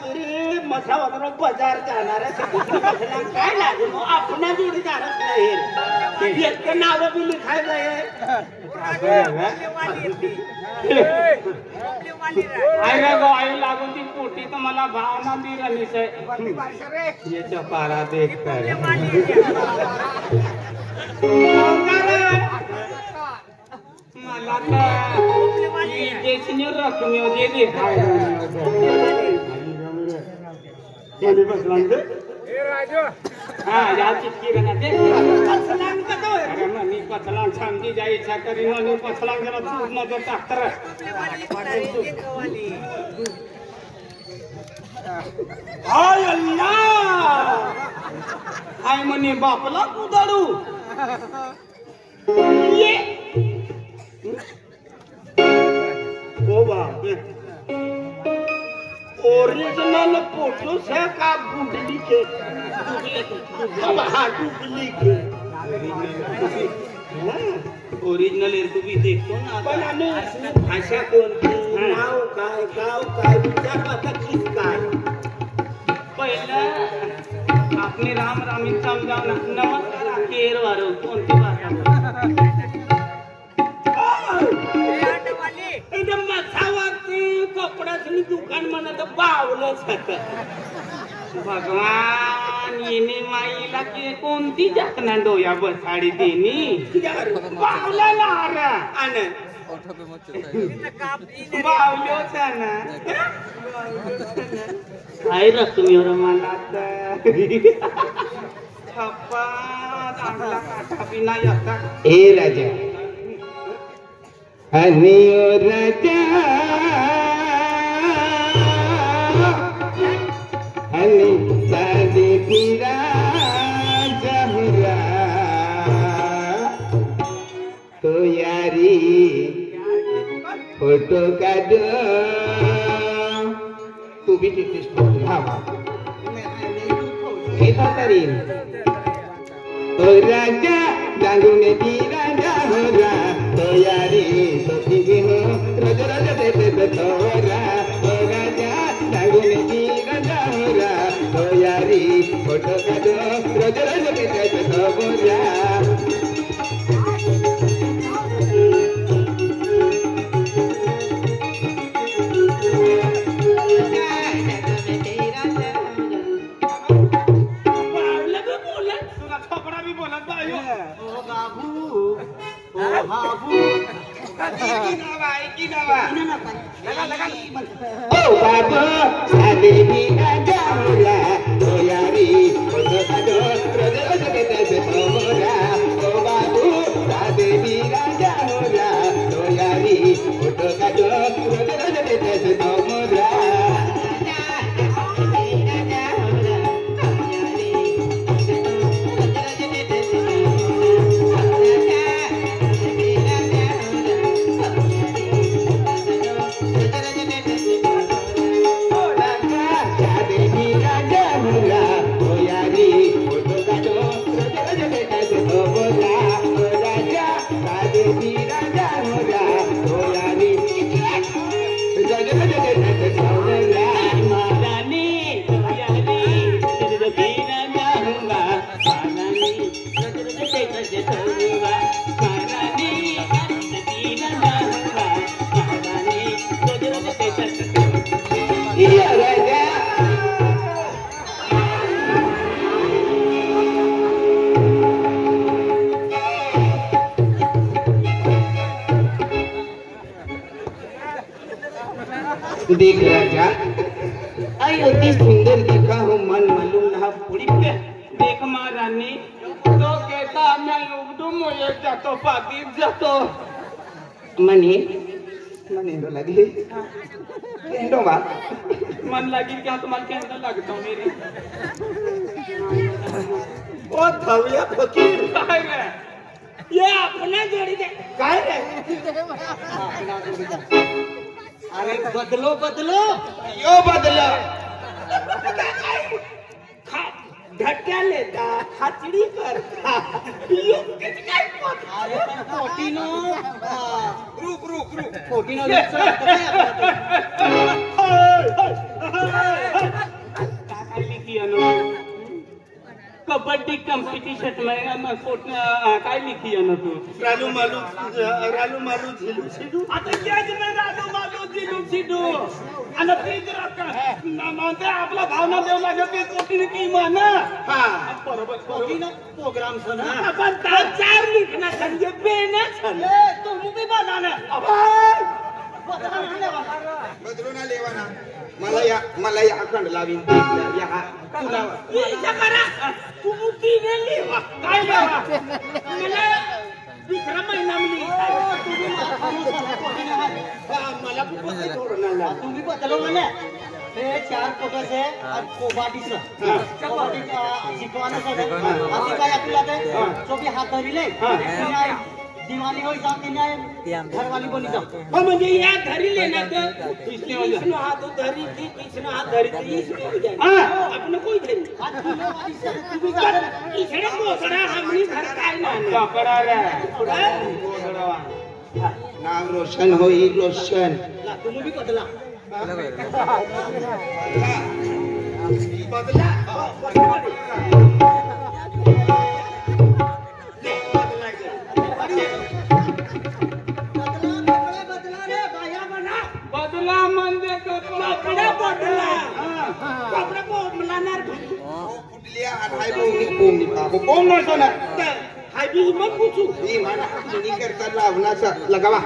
तरी मसावर बाजार जाणार काय लागेल आपण जोडीदारच नाही एक नाव बी लिखायचं आहे आई लागून ती पोटी तर मला भावना बी रनिस आहे याच्या पारा देख काय मला तर रकमी होते हा या चिटकी मी पथला सांगती जा इच्छा करी मी पथला जरा पूर्ण टाकतर हाय अल्लाह हाय म्हणे बापला कुदाडू ये ओ बाप ओरिजिनल फोटो से का डुप्लीकेट ओरिजिनल भी देखतो ना पण आम्ही भाषा कोणती नाव काय गाव काय विचार आता किस काय पहिलं आपले राम रामी समजावना नमस्कार केर वारो कोणती भाषा एकदम मसावरती कपड्याचं दुकान म्हणत बावलंच होत भगवान येणे माईला की कोणती जातना डोया बसाडी देनी बावला नार आन बावलोच ना काय रकमीवर मला छप्पा चांगला काठा बिना येता ए राजा आणि ओ राजा आणि सादे फिरा जमुरा तो यारी फोटो काढ तू भी टिकलीस फोटो हा घेता तरी ओ राजा जागून दी राजा होरा तो यारी सोती हो रज रज दे तोरा ओ राजा जागून दी राजा होरा तो यारी फोटो काढो रज रज दे तोरा ओ बाबू सादे भी राजा होला तो यारी फोटो काढो रज रज दे तोरा ओ बाबू सादे भी राजा होला तो यारी फोटो काढो रज रज दे तोरा देख राजा आई अति सुंदर दिखा हो मन मालूम ना पूरी पे देख महारानी तो कहता मैं लुगडू मोये जातो पाती जातो मनी मनी तो लगी केंडो बा मन लगी क्या तुम्हारे केंडो लगता हूँ मेरी ओ थविया फकीर काय रे ये अपना जोड़ी दे काय रे अपना जोड़ी दे अरे बदलो बदलो यो बदलो ढक्या लेता हातडी करता यो किती काय अरे पण पोटीनो रुक रुक रुक पोटीनो कंपटीशन में काय लिखी है ना तू रालू मालू झिलू छिडू आता त्याच में रालू मालू झिलू छिडू आणि प्लीज रक्का म्हणते आपला भावना देव माझ्या ते कोटीने की मान हां बरोबर कोटीने प्रोग्राम सन आपण चार लिखना संजे बेना छन तू भी बना ना बदलून लेवाना मला या अखंड लावीन या तुला इच्छा करा तू मुठीने लेवा काय बाबा मला दुसरा महिना मिळी मला खूपच धोरणाला तुम्ही बदलवलं ना हे 4 फोटोचे कोबाडीचं शिकवानं सगळं असं काय आपल्याला ते जो भी हात धरिले दिवाली होई जाते ना घरवाली बोली जाओ हां म्हणजे या धरी लेना तर इसने हाथ धरी थी इसने हाथ धरी थी इसने हो जाए हां अपने कोई धरी इसने कोसड़ा हमनी घर काय ना पकड़ा रे कोसड़ा नाम रोशन होई रोशन ला तुम भी बदला बदला बदला म्हणजे कपडा बदला कपडा बदलणार कुठल्या हाय बोमनी बोम नसतो ना हाय बी मग पूछू ही म्हणा मी करता लावण्याचा लगावा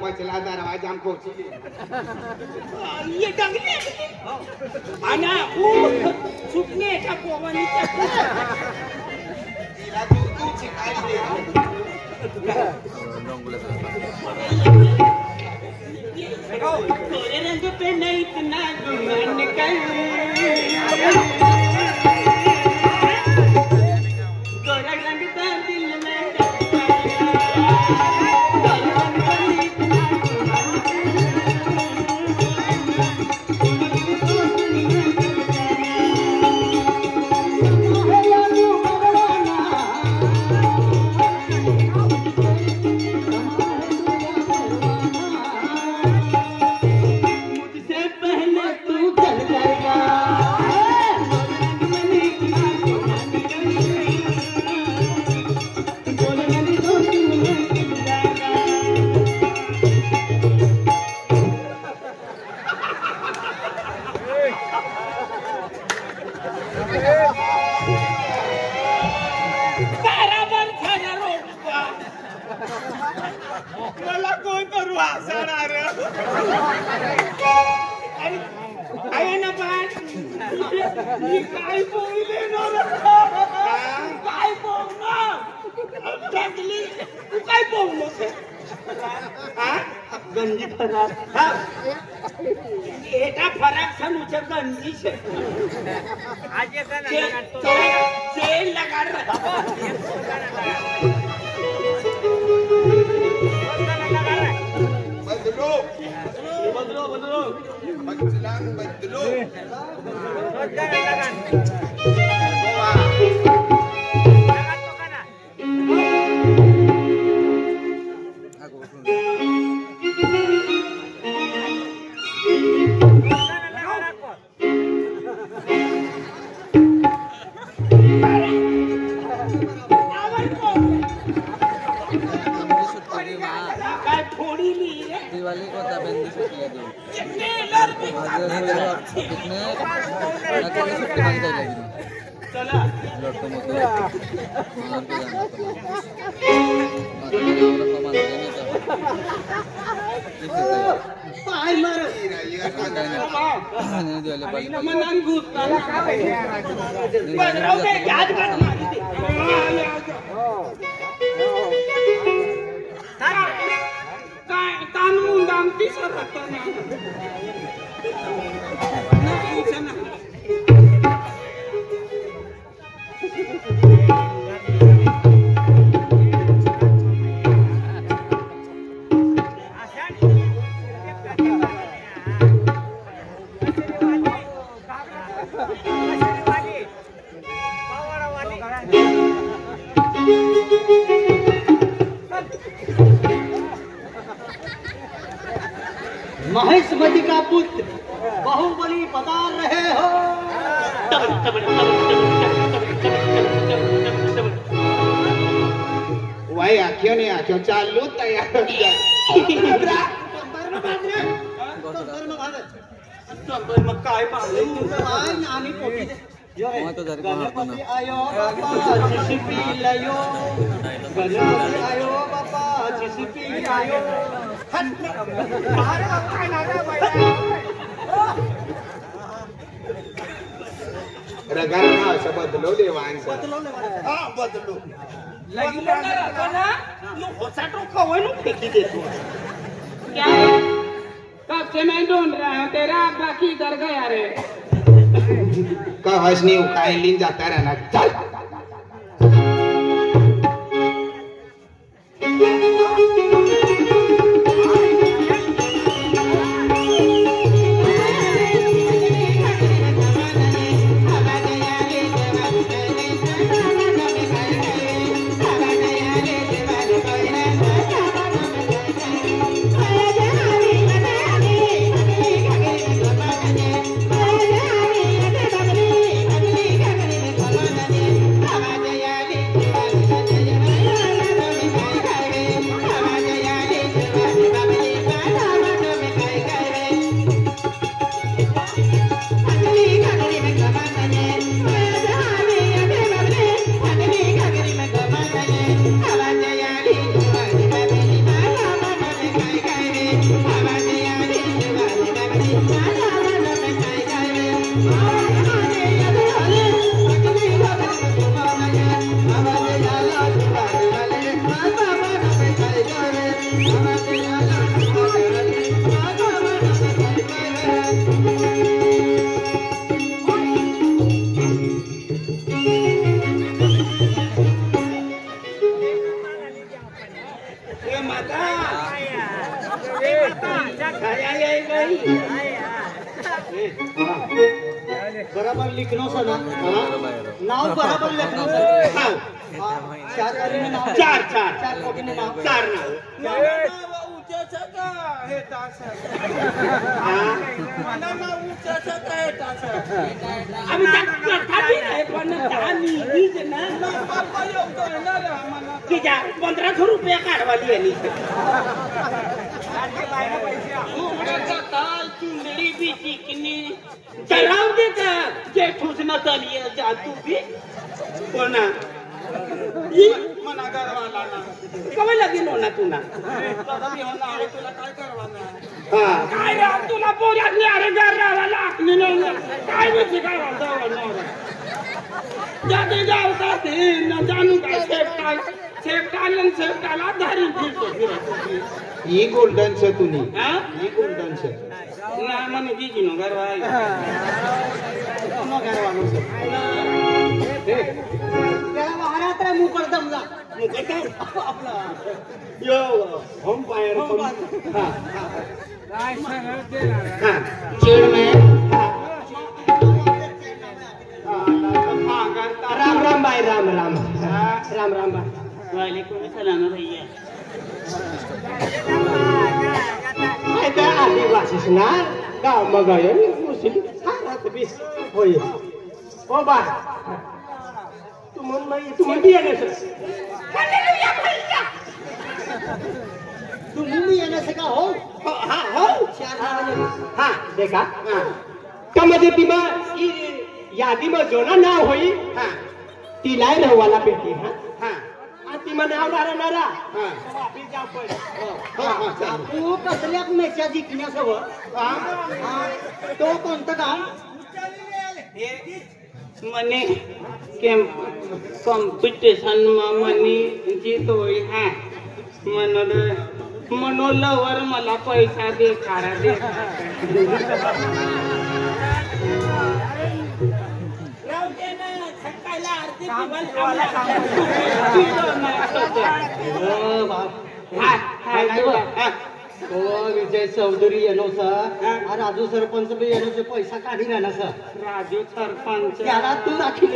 पचला दरवाजा हमको ये डंगले आना सुटने का पोवनी तिला तू चिकाई दे तोरे रंग पे नहीं इतना गुमान कर तोरा रंग का दिल में मला कोण करू हसणार आहे ना पण मी काय बोलले काय बोलणार टाकली तू काय बोललो हा गंजी फराक हा एटा फराक सन उचर गंजी से आज ये तेल लगा बदलो बदलांग बदलो दिवाली को तबेंदी छुट्टी दी कितने छुट्टी मांगी जाएगी चला लौट तो मत और के जाना पाय मारो दिवाली पर मनन भूत काला का बदलो के याद कर मारी थी आमटी सरकतो ना महेशमती का पुत्र बाहुबली पधार रहे हो। वही आखियों ने आखियों चालू तैयार हो जाए मग काय गणपती आयो बापा जिसपी लयो गणपती आयो बापा जिसपी आयो रगाना असं बदलो देवांच बदलो फेंकी देतो क्या है कब से मैं ढूंढ रहा हूँ तेरा अब्बा किधर गया रे का हंसनी उखाई लीन जाता रहना चल बराबर लिखनो सना नाव बराबर लिखनो चार चार चार कोटी में नाव चार नाव ₹1500 काढवाली यांनी चुंदडी बी चिकनी चढाव देत जे ठुसणं चालली जा तू बी कोणा मना गरवाला ना कवा लगीन होणार तुला तुला काय करवाना काय रे तुला पोऱ्यात नाही अरे गरवाला आखणी नाही काय माहिती काय म्हणतो जाते जावता ते न जाणू काय सेफ्टाला धारी फिरतो ही गोल्डन से तुनी ही गोल्डन से ना मन जी नो गरवाय नो गरवानो से त्याला महाराज रे मुकर दमला आपला यो होम फायर हां काय सांगल ते हां चेड में राम राम भाई राम राम राम राम भाई वालेकुम सलाम भैया मैं आदिवासी ना गाँव में गए मुस्लिम भी हो ओ बा तुम भी आने से तुम भी आने से का हो हाँ हो हाँ देखा हाँ कमजे तिमा यादी में जोना ना होई हाँ तिलाई रहवाला बेटी हाँ हाँ तिमा नाव नारा नारा हाँ वापिस जाओ पर हाँ तू कसल्याक मेच्या जिंकण्यासव तो कोणतं गाव मने कॉम्पिटिशन में मनी जीत होई हाँ मनोद मनोलवर मला पैसा दे खारा दे विजय चौधरी येलो सर राजू सरपंच बी येलो पैसा काढी राहिला सर राजू सरपंच त्याला तू राखी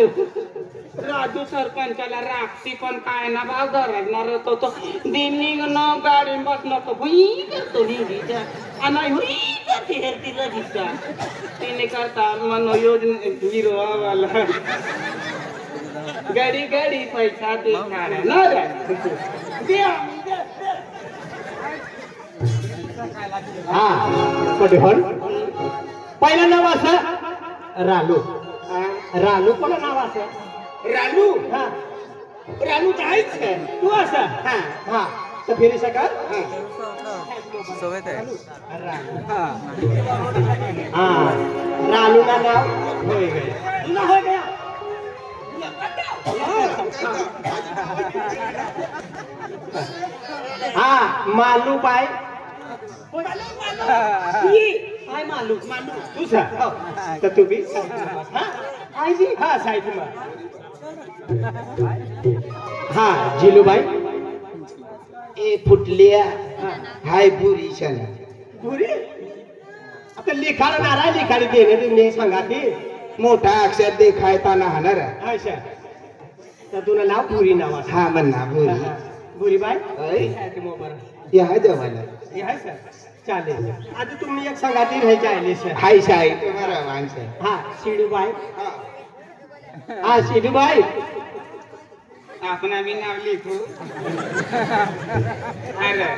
राजू सरपंचाला राखती पण काय ना भाव धरणार तो दिनी न गाडी बसणार तो भुई करतो निधीच्या आणि हुई करते हेरतीला दिसता तिने करता मनोयोजन विरोवाला गाडी गाडी पैसा दे खारा ना द्या हा पटेहन पहिलं नाव असं रालू रालू पण नाव असं रानू हा रानू आहेच तू असं हा हा तर फिरी सकाळ सवय आहे रालू हा रालू ना नाव होय गया तुला होय गया हा मालू बाय हाय मालू मालू तुझा तर तू बी हा हाय बी हा साई कुमार हा जिलूबाई ए फुटलिया हाय बुरी शन पुरी आता लिखाण नारा लिखाण देणे तुम्ही सांगा की मोठा अक्षर देखायता ना हाणार अच्छा तर तुला नाव पुरी नाव असं हा म्हणा बुरी बुरीबाई अय. मोबाईल या देवाला हे आहे सर चालेल आता तुम्ही एक संघाती राहायचे आले सर हाय शाही तुम्हाला माणसं हा शिडूबाई हा शिडूबाई अपना भी नाम लिखो अरे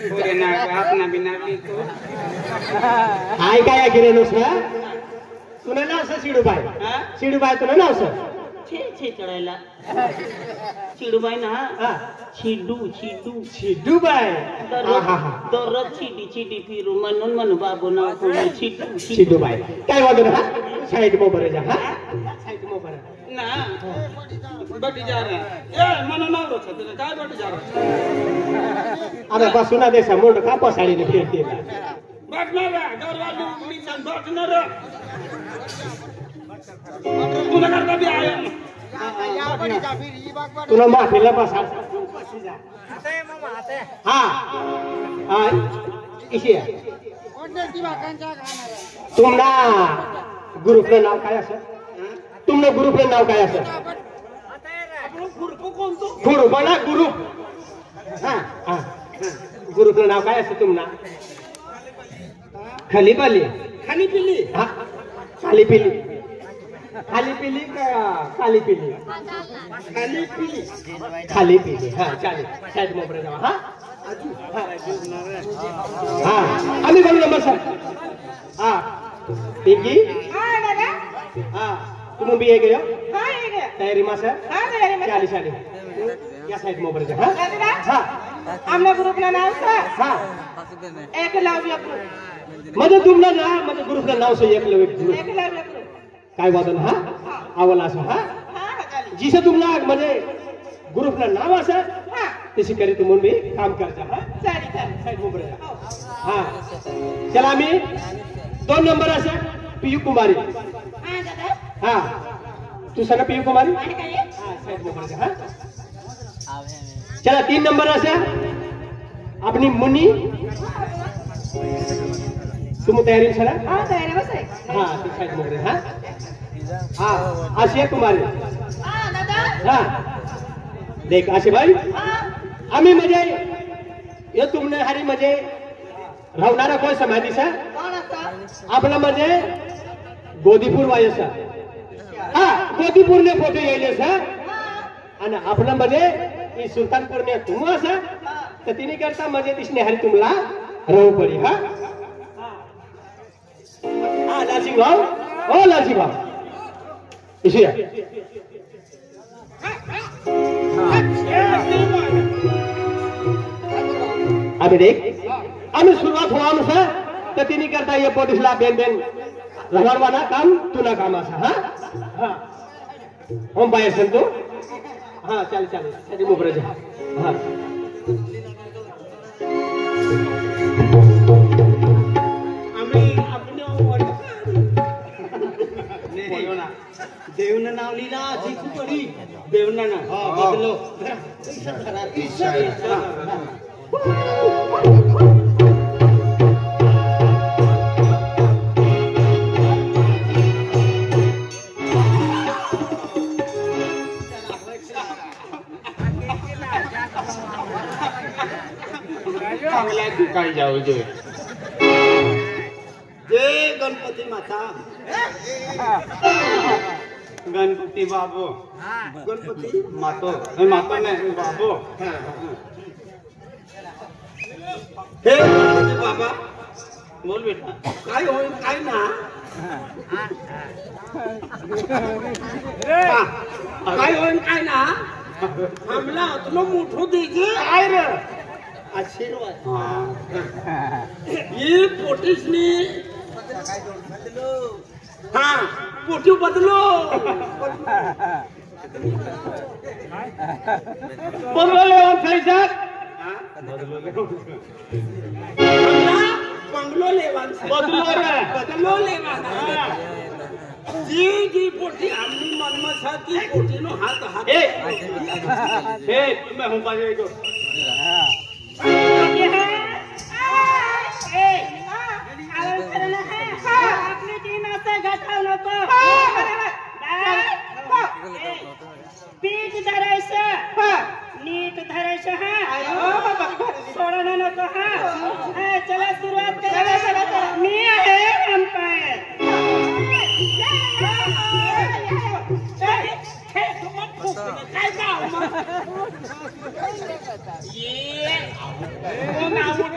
पूरे नाम अपना भी नाम लिखो हाय काय गिरेलो सर तुला नाव सर शिडूबाई शिडूबाई तुला नाव सर छे छे चढायला चिडूबाई ना हा चिडू चिडू शिडूबाई हा हा दररोज चिडी चिडी फिरू म्हणून म्हणू बाबू नाव कोणी चिडू शिडूबाई काय वाटत हा साईड मोबाईल जा हा साईड मोबाईल ना बटी जा रहा ए मनो नाव रोछ तुला काय बटी जा रहा अरे बसून दे समोर का पसाडीने फिरते बटणार दरवाजा उघडी छान बटणार तुला करता बी आहे तुला माफीला बसा हा हा इशी तुमना ग्रुपचं नाव काय असं तुमने ग्रुपचं नाव काय असं ग्रुप ना ग्रुप हा हा ग्रुपचं नाव काय असं तुमना खाली पाली खाली पिली हा खाली पिली खाली पिली का खाली पिली खाली पिली खाली पिली हा चालेल साईड मोबाईल जावा हा हा आम्ही बोलू नंबर सर हा पिंकी हा तुम्ही बी गयो तयारी मा सर चाली चाली या साईड मोबाईल जा हा आमना ग्रुपला नाव सर हा एकलव्य ग्रुप म्हणजे तुमला ना म्हणजे ग्रुपचं नाव so Eklavya group Eklavya group काय वादन हा आवला असं हा जिसे तुमला म्हणजे ग्रुपला नाव असं तशी करी तुम्ही बी काम करता हा साईड मोबाईल जा हा चला आम्ही 2 नंबर असं पीयू कुमारी हा तू सांगा पीयू कुमारी हा साईड मोबाईल जा हा चला 3 नंबर असं अपनी मुनी तुम तयारी सर हा ती साईड मोबाईल हा हा आशिया कुमारी हा देख आशे भाई आम्ही म्हणजे हे तुमने हरी म्हणजे राहणारा कोण समाधी सर आपला म्हणजे गोदीपूर वायस हा गोदीपूर ने फोटो येईल सर आणि आपला म्हणजे सुलतानपूर ने तुम असं तर तिने करता म्हणजे तिसने हरी तुम्हाला राहू पडी हा हा लालसिंग भाऊ हो लालसिंग भाऊ इशी अभी देख आम्ही सुरुवात हुआ सर तर तिने करता ये पोलिसला बेन बेन रगडवाना काम तुला काम असा हा हा होम बाहेर सांगतो हा चालेल चालेल मोबरा हा देवनं नाव लिहिला आजी खूप बडी देवनं नाव बदलो चांगला तू काय जाऊ दे जय गणपती माता गणपती बाबू गणपती मातो मातो नाही बाबू हे गणपती बाबा बोल बेटा काय होईल काय ना काय होईल काय ना हमला तुला मोठं दीजिए काय रे आशीर्वाद ये पोटीसनी हाँ पोटी बदलो बदलो लेवन खायच्यात बंगलो लेवान बदलो रे बदलो लेवान जी जी पोटी आमनी मनमसा की पोटी नो हाथ हाथ ए मैं हूं बाजे को आपली तीन असं घाटाव नको पीठ धरायचं नीट धरायचं हा सोडणं नको हा चला सुरुवात करा मी आहे अंपायर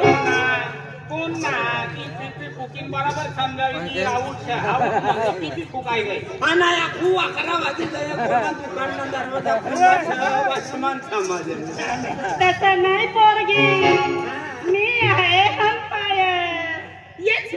काय कोण ना ती कुकिंग बरोबर समजावी आऊट फुकाय गई हा नाही खूप 11 वाजले दुकान दरवाजा वाचमान समाज तसं नाही पोरगी मी आहे अंपायर येच